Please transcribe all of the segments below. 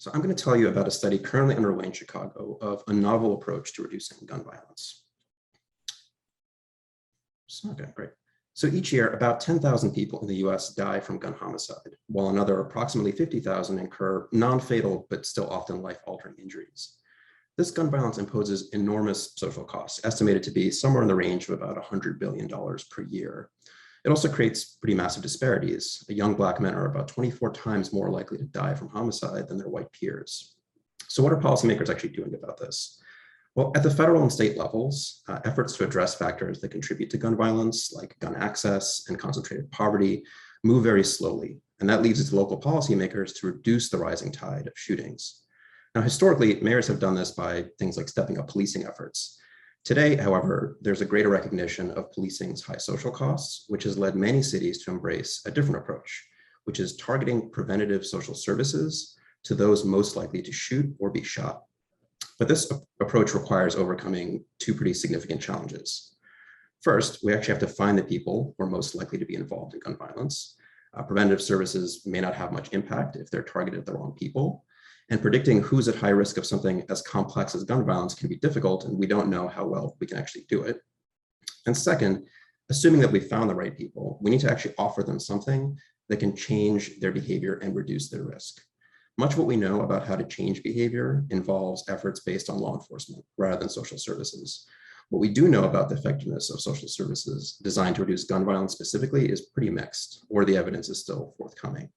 So I'm going to tell you about a study currently underway in Chicago of a novel approach to reducing gun violence. Okay, great. So each year, about 10,000 people in the US die from gun homicide, while another approximately 50,000 incur non-fatal but still often life-altering injuries. This gun violence imposes enormous social costs, estimated to be somewhere in the range of about $100 billion per year. It also creates pretty massive disparities. Young Black men are about 24 times more likely to die from homicide than their white peers. So what are policymakers actually doing about this? Well, at the federal and state levels, efforts to address factors that contribute to gun violence, like gun access and concentrated poverty, move very slowly. And that leaves it to local policymakers to reduce the rising tide of shootings. Now, historically, mayors have done this by things like stepping up policing efforts. Today, however, there's a greater recognition of policing's high social costs, which has led many cities to embrace a different approach, which is targeting preventative social services to those most likely to shoot or be shot. But this approach requires overcoming two pretty significant challenges. First, we actually have to find the people who are most likely to be involved in gun violence. Preventative services may not have much impact if they're targeted at the wrong people. And predicting who's at high risk of something as complex as gun violence can be difficult, and we don't know how well we can actually do it. And second, assuming that we found the right people, we need to actually offer them something that can change their behavior and reduce their risk. Much of what we know about how to change behavior involves efforts based on law enforcement rather than social services. What we do know about the effectiveness of social services designed to reduce gun violence specifically is pretty mixed, or the evidence is still forthcoming.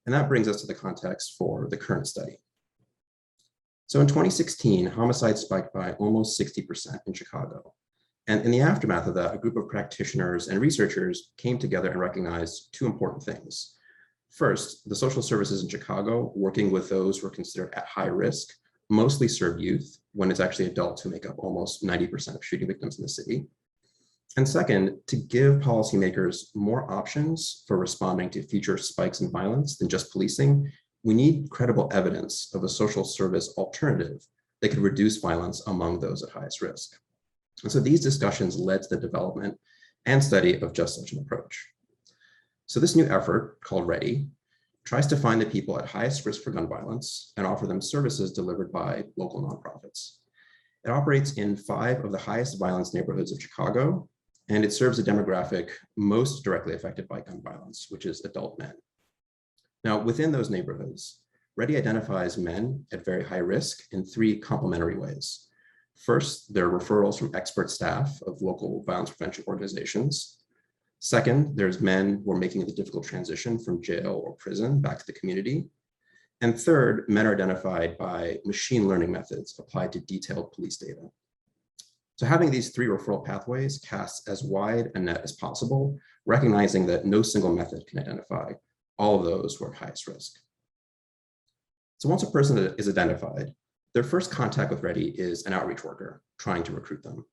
And that brings us to the context for the current study. So in 2016, homicide spiked by almost 60% in Chicago. And in the aftermath of that, a group of practitioners and researchers came together and recognized two important things. First, the social services in Chicago, working with those who are considered at high risk, mostly serve youth, when it's actually adults who make up almost 90% of shooting victims in the city. And second, to give policymakers more options for responding to future spikes in violence than just policing, we need credible evidence of a social service alternative that could reduce violence among those at highest risk. And so these discussions led to the development and study of just such an approach. So this new effort, called READI, tries to find the people at highest risk for gun violence and offer them services delivered by local nonprofits. It operates in 5 of the highest violence neighborhoods of Chicago, and it serves a demographic most directly affected by gun violence, which is adult men. Now, within those neighborhoods, READI identifies men at very high risk in 3 complementary ways. First, there are referrals from expert staff of local violence prevention organizations. Second, there's men who are making the difficult transition from jail or prison back to the community. And third, men are identified by machine learning methods applied to detailed police data. So having these 3 referral pathways casts as wide a net as possible, recognizing that no single method can identify all of those who are at highest risk. So once a person is identified, their first contact with READI is an outreach worker trying to recruit them.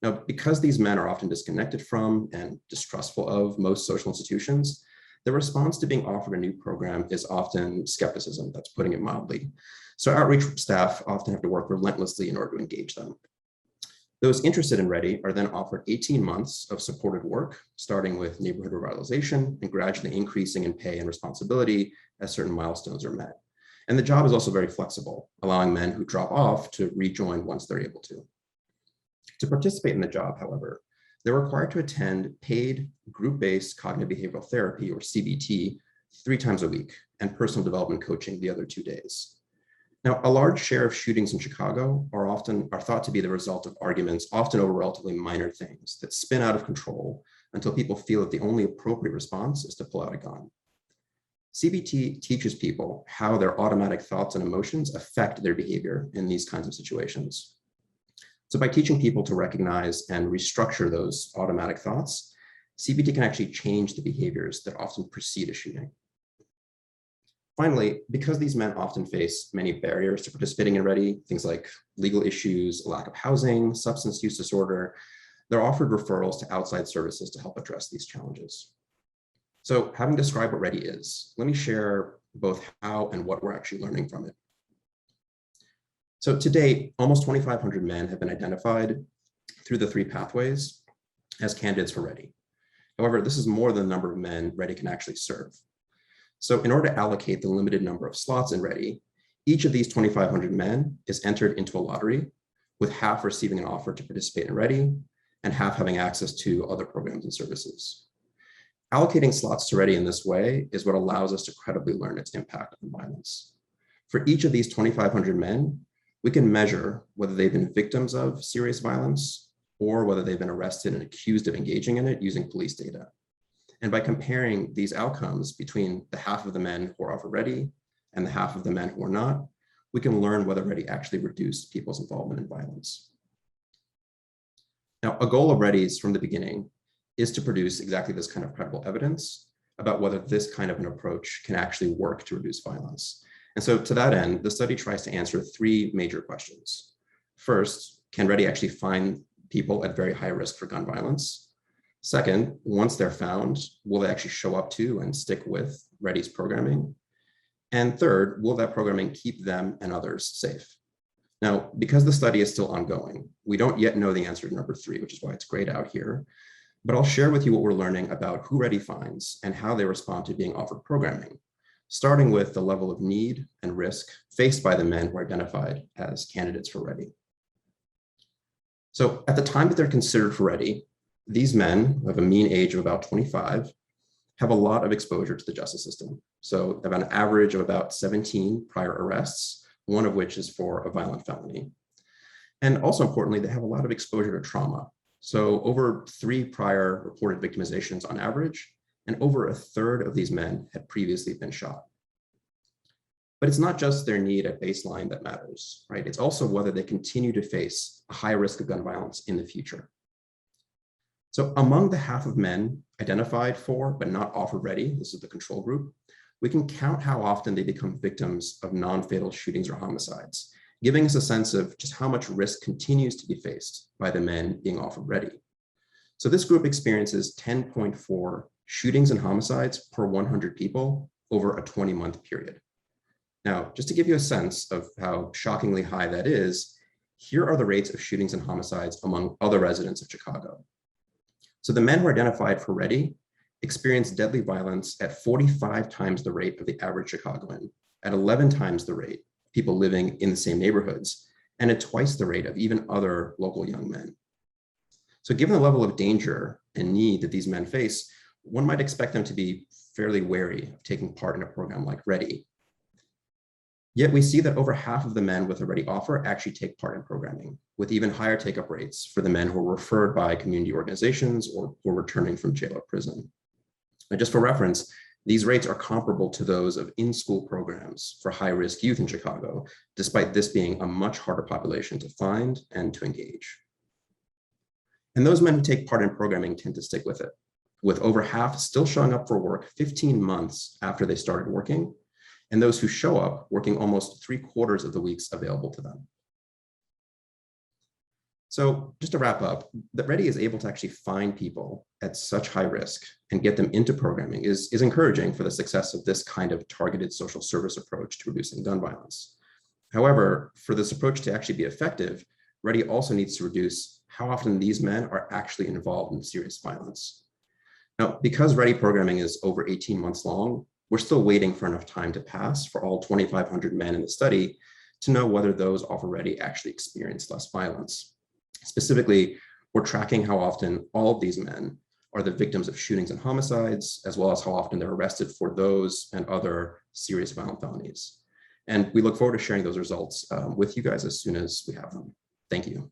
Now, because these men are often disconnected from and distrustful of most social institutions, the response to being offered a new program is often skepticism, that's putting it mildly. So outreach staff often have to work relentlessly in order to engage them. Those interested in READI are then offered 18 months of supported work, starting with neighborhood revitalization and gradually increasing in pay and responsibility as certain milestones are met. And the job is also very flexible, allowing men who drop off to rejoin once they're able to. To participate in the job, however, they're required to attend paid group-based cognitive behavioral therapy, or CBT, 3 times a week, and personal development coaching the other 2 days. Now, a large share of shootings in Chicago are thought to be the result of arguments, often over relatively minor things, that spin out of control until people feel that the only appropriate response is to pull out a gun. CBT teaches people how their automatic thoughts and emotions affect their behavior in these kinds of situations. So by teaching people to recognize and restructure those automatic thoughts, CBT can actually change the behaviors that often precede a shooting. Finally, because these men often face many barriers to participating in READI, things like legal issues, lack of housing, substance use disorder, they're offered referrals to outside services to help address these challenges. So having described what READI is, let me share both how and what we're actually learning from it. So to date, almost 2,500 men have been identified through the 3 pathways as candidates for READI. However, this is more than the number of men READI can actually serve. So in order to allocate the limited number of slots in READI, Each of these 2,500 men is entered into a lottery, with half receiving an offer to participate in READI and half having access to other programs and services. Allocating slots to READI in this way is what allows us to credibly learn its impact on violence. For each of these 2,500 men, we can measure whether they've been victims of serious violence or whether they've been arrested and accused of engaging in it using police data. And by comparing these outcomes between the half of the men who are offered READI and the half of the men who are not, we can learn whether READI actually reduced people's involvement in violence. Now, a goal of READI's from the beginning is to produce exactly this kind of credible evidence about whether this kind of an approach can actually work to reduce violence. And so to that end, the study tries to answer three major questions. First, can READI actually find people at very high risk for gun violence? Second, once they're found, will they actually show up to and stick with READI's programming? And third, will that programming keep them and others safe? Now, because the study is still ongoing, we don't yet know the answer to number three, which is why it's grayed out here. But I'll share with you what we're learning about who READI finds and how they respond to being offered programming, starting with the level of need and risk faced by the men who are identified as candidates for READI. So at the time that they're considered for READI, these men, who have a mean age of about 25, have a lot of exposure to the justice system. So they have an average of about 17 prior arrests, one of which is for a violent felony. And also importantly, they have a lot of exposure to trauma. So over 3 prior reported victimizations on average, and over a third of these men had previously been shot. But it's not just their need at baseline that matters, right? It's also whether they continue to face a high risk of gun violence in the future. So among the half of men identified for but not offered READI, this is the control group, we can count how often they become victims of non-fatal shootings or homicides, giving us a sense of just how much risk continues to be faced by the men being offered READI. So this group experiences 10.4 shootings and homicides per 100 people over a 20-month period. Now, just to give you a sense of how shockingly high that is, here are the rates of shootings and homicides among other residents of Chicago. So the men who are identified for READI experienced deadly violence at 45 times the rate of the average Chicagoan, at 11 times the rate of people living in the same neighborhoods, and at twice the rate of even other local young men. So given the level of danger and need that these men face, one might expect them to be fairly wary of taking part in a program like READI. Yet we see that over half of the men with a READI offer actually take part in programming, with even higher take-up rates for the men who are referred by community organizations or who are returning from jail or prison. And just for reference, these rates are comparable to those of in-school programs for high-risk youth in Chicago, despite this being a much harder population to find and to engage. And those men who take part in programming tend to stick with it, with over half still showing up for work 15 months after they started working, and those who show up working almost 3/4 of the weeks available to them. So just to wrap up, that READI is able to actually find people at such high risk and get them into programming is encouraging for the success of this kind of targeted social service approach to reducing gun violence. However, for this approach to actually be effective, READI also needs to reduce how often these men are actually involved in serious violence. Now, because READI programming is over 18 months long, we're still waiting for enough time to pass for all 2,500 men in the study to know whether those offered READI actually experience less violence. Specifically, we're tracking how often all of these men are the victims of shootings and homicides, as well as how often they're arrested for those and other serious violent felonies. And we look forward to sharing those results with you guys as soon as we have them. Thank you.